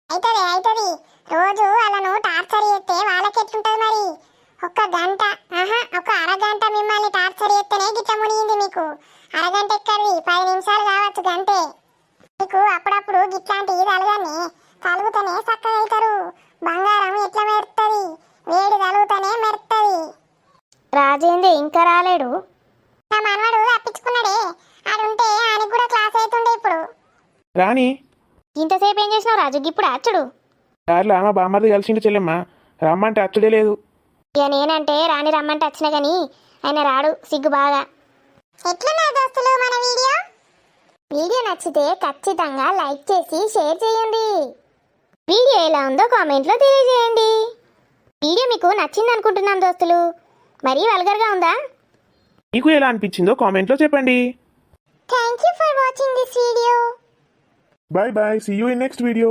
అవుతుంది. రోజు వాళ్ళను టార్చర్ చేస్తే వాళ్ళకి ఎట్లుంటుంది మరి? ఒక గంట ఒక అరగంట మిమ్మల్ని టార్చర్ చేస్తేనే గిట్ల మునిగింది మీకు. అరగంట ఎక్కడిది, 10 నిమిషాలు కావచ్చు గంటే. మీకు అప్పుడప్పుడు గిట్లాంటివి తలగానే తలుగుతూనే చక్కగా అవుతారు. బంగారం ఎట్లా మెరుస్తుంది, వేడి తలుగుతూనే మెరుస్తుంది. రాజేంద్ర ఇంకా రాలేడు. నా మనవడు తప్పించుకున్నాడే, ఆడుంటే ఆయనకు కూడా క్లాస్ అవుతుండే ఇప్పుడు. రాని ఇంతసేపు ఏం చేసినావు రాజు? ఇప్పుడు అచ్చుడు దారిలో మా బామ్మది కలిసిండు చెల్లెమ్మ. రమ్మంటే అచ్చుడే లేదు. ఇక నేనంటే రాని రమ్మంటే వచ్చినా కానీ ఆయన రాడు, సిగ్గు బాగా. ఎట్లున్నారు దోస్తులు మన వీడియో? వీడియో నచ్చితే ఖచ్చితంగా లైక్ చేసి షేర్ చేయండి. వీడియో ఎలా ఉందో కామెంట్లో తెలియజేయండి. వీడియో మీకు నచ్చింది అనుకుంటున్నాను దోస్తులు. మరీ వల్గర్గా ఉందా? మీకు ఎలా అనిపించిందో కామెంట్లో చెప్పండి. Thank you for watching this video. Bye bye. See you in next video.